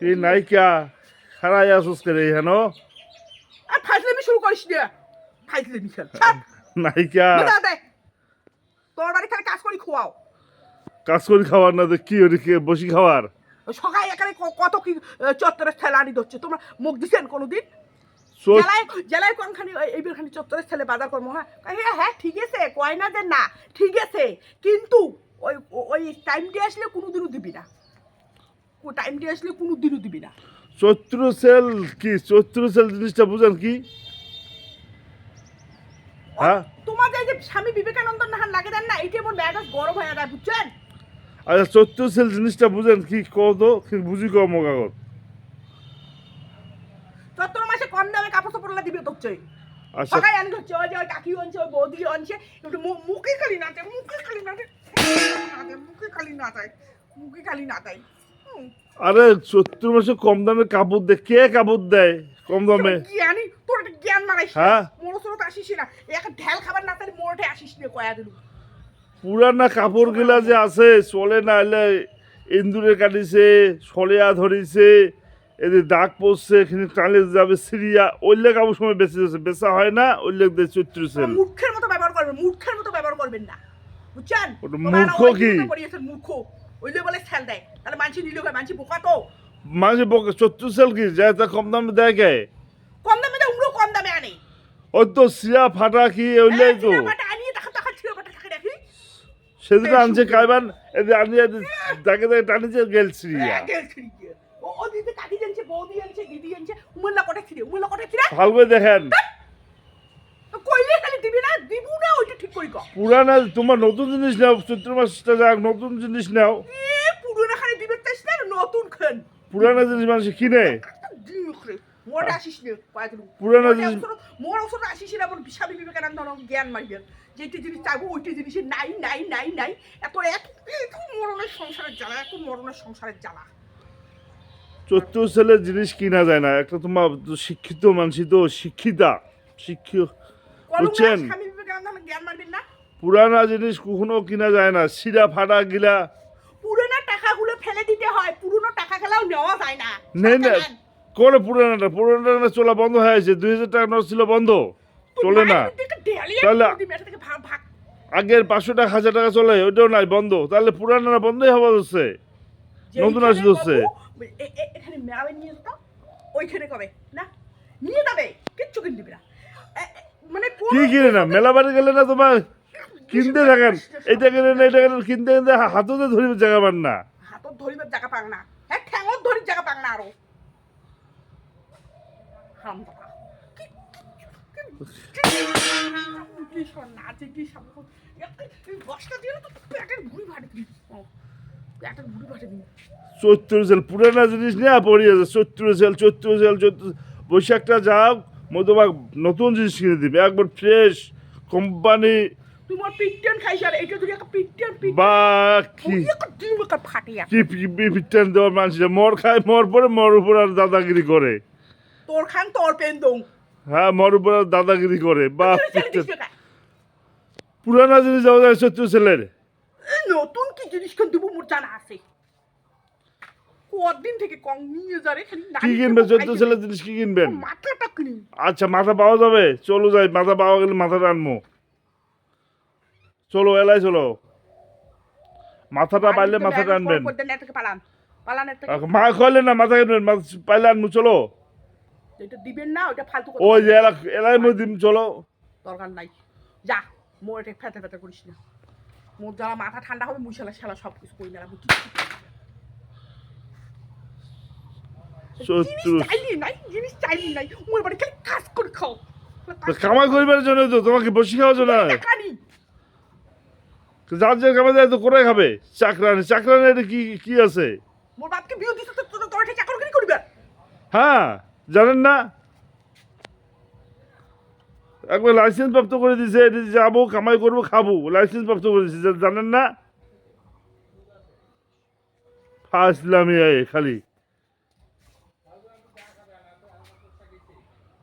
কি নায়িকা খারাই আসুস করে হেন আর ফাইজলামি শুরু করিস না ফাইজলামি খেল নায়িকা তোর বাড়ি খালি কাজ করি খোয়াও কাজ করে খাওয়ার না তো কি ওদিকে বসি খাওয়ার সকালে এখানে কত কি চত্বরের ঠেলা আনি ধরছে তোমরা মুখ দিছেন কোনোদিন জেলায় জেলায় কোনখানি এইখানে চত্বরের ছেলে বাজার কর্ম হ্যাঁ হ্যাঁ ঠিক আছে কয় না যে না ঠিক আছে কিন্তু ওই ওই টাইমটি আসলে কোনোদিনও দিবি না টাইমটি আসলে কোনোদিনও দিবি না চৈত্র সেল কি চৈত্র সেল জিনিসটা বুঝেন কি হ্যাঁ তোমাদের যে স্বামী বিবেকানন্দ নাহান লাগে দেন না এইটা আমার ব্যাগ গরম হয়ে যায় বুঝছেন আচ্ছা চৈত্র সেল জিনিসটা বুঝেন কি কত বুঝি কম কাগজ চৈত্র মাসে কম দামে কাপড় চোপড় দিবে তো চাই আচ্ছা সকালে আনি হচ্ছে ওই যে ওই কাকি আনছে ওই বৌদি আনছে একটু মুখে খালি না যায় মুখে খালি না যায় মুখে খালি না যায় মুখে খালি না যায় আরে চৈত্র মাসে কম দামে কাপড় দেয় কে কাপড় দেয় কম দামে জ্ঞানী তোর একটা জ্ঞান মারাইস হ্যাঁ মোড়ো সরত আসিস না একটা ঢেল খাবার না তাহলে মোড়ে আসিস না কয়া দিলু পুরানা কাপড় গুলা যে আছে চলে না এলে ইন্দুরে কাটিছে সলিয়া ধরিছে এদের দাগ পড়ছে এখানে টালে যাবে সিরিয়া ওইলে কাপড় সময় বেঁচে যাচ্ছে বেচা হয় না ওইলে দেয় চৈত্র সেল মূর্খের মতো ব্যবহার করবেন মূর্খের মতো ব্যবহার করবেন না বুঝছেন ওটা মূর্খ কি মূর্খ ওইলে বলে সেল দেয় তাহলে মানসি নিলে মানসি বোকা তো মাঝে বকে চৈত্র সেল কি যায় তা কম দামে দেয় কে কম দামে দেয় উমরো কম দামে আনে ওই তো সিয়া ফাটা কি ওইলে তো আনিয়ে দেখা দেখা ছিল বাটা টাকা রাখি সেদিন আনছে কাইবান এদের আনিয়ে তাকে তাকে টানিছে গেল সিরিয়া গেল ছিড়ি ও দিতে কাকি জানছে বৌদি আনছে দিদি আনছে উমরলা কটা ছিড়ে উমরলা কটা ছিড়ে ভালো করে দেখেন কইলে খালি দিবি না দিবু না ওইটা ঠিক করি কর পুরানা তোমার নতুন জিনিস নাও চৈত্র মাসটা যাক নতুন জিনিস নাও পুরোনো খালি দিবে তাইস না নতুন খান পুরানা জিনিস মানুষ কিনে মোটা আসিস নে কয়েকদিন পুরানো জিনিস মোর ওসব আসিস না আমার স্বামী বিবেকানন্দ জ্ঞান মারিবেন যেটি জিনিস চাইবো ওইটি জিনিসের নাই নাই নাই নাই এত এত এত মরণের সংসারের জ্বালা এত মরণের সংসারের জ্বালা চৈত্র সেলের জিনিস কিনা যায় না একটা তোমার শিক্ষিত মানুষ তো শিক্ষিতা শিক্ষিত বুঝছেন স্বামী বিবেকানন্দ জ্ঞান মারবেন না পুরানা জিনিস কখনো কিনা যায় না সিরা ফাটা গিলা পুরোনো টাকাগুলো ফেলে দিতে হয় পুরোনো টাকা গেলেও নেওয়া যায় না নেই না করে পুরানাটা চলা বন্ধ হয়ে আছে 2000 টাকা নোট ছিল বন্ধ চলে না তাহলে আগের 500 টাকা 1000 টাকা চলে ওইটাও নাই বন্ধ তাহলে পুরানা বন্ধই হওয়া হচ্ছে নতুন আসতে হচ্ছে এখানে মেলাবে নিয়ে যেত ওইখানে কবে না নিয়ে যাবে কিচ্ছু কিনে দিবি না মানে কি কিনে না মেলা বাড়ি গেলে না তোমার কিনতে থাকেন এইটা কিনে না এটা কিনে কিনতে কিনতে হাততে ধরিবে জায়গা পান না হাতত ধরিবার জায়গা পাং না হ্যাঁ ঠ্যাঙত ধরির জায়গা পাং না আরো চৈত্র সেল পুরানা জিনিস নিয়ে পড়ি আছে চৈত্র সেল বৈশাখটা যাও মধ্যভাগ নতুন জিনিস কিনে দিবে একবার ফ্রেশ কোম্পানি তোমার পিটন খাইছ আর এটা যদি একটা পিটন বা কি ফাটিয়া কি পিটন দেওয়ার মানুষ মর খায় মর পরে মর উপর আর দাদাগিরি করে তোর খান তোর পেন দৌ হ্যাঁ মর উপর আর দাদাগিরি করে বা পুরানা জিনিস যাওয়া যায় চৈত্র সেলের নতুন কি জিনিস কিন দিব মোর জানা আছে কতদিন থেকে কম নিয়ে যারে খালি কি কিনবে চৈত্র সেলের জিনিস কি কিনবেন মাথাটা কিনি আচ্ছা মাথা পাওয়া যাবে চলো যাই মাথা পাওয়া গেলে মাথাটা আনবো চলো এলাই চলো মাথাটা পাইলে মাথাটা আনবেন মা খাইলে না মাথা কিনবেন পাইলে আনবো চলো এটা দিবেন না ওটা ফালতু ওই যে এলাই মধ্যে চলো দরকার নাই যা মোর এটা ফেতে ফেতে করিস না মোর যারা মাথা ঠান্ডা হবে মুশালা শালা সব কিছু কই না বুঝছিস জিনিস চাইলি নাই মোর বাড়ি খালি কাজ করে খাও কামাই করিবার জন্য তো তোমাকে বসে খাওয়ার জন্য যার যার কামাই যায় তো করে খাবে চাকরানি এটা কি আছে মোর বাপকে বিয়ে দিতে তো তোর চাকরগিরি করবে হ্যাঁ জানেন না একবার লাইসেন্স প্রাপ্ত করে দিয়েছে এটা যাবো কামাই করবো খাবো লাইসেন্স প্রাপ্ত করে দিয়েছে জানেন না ফাসলামি খালি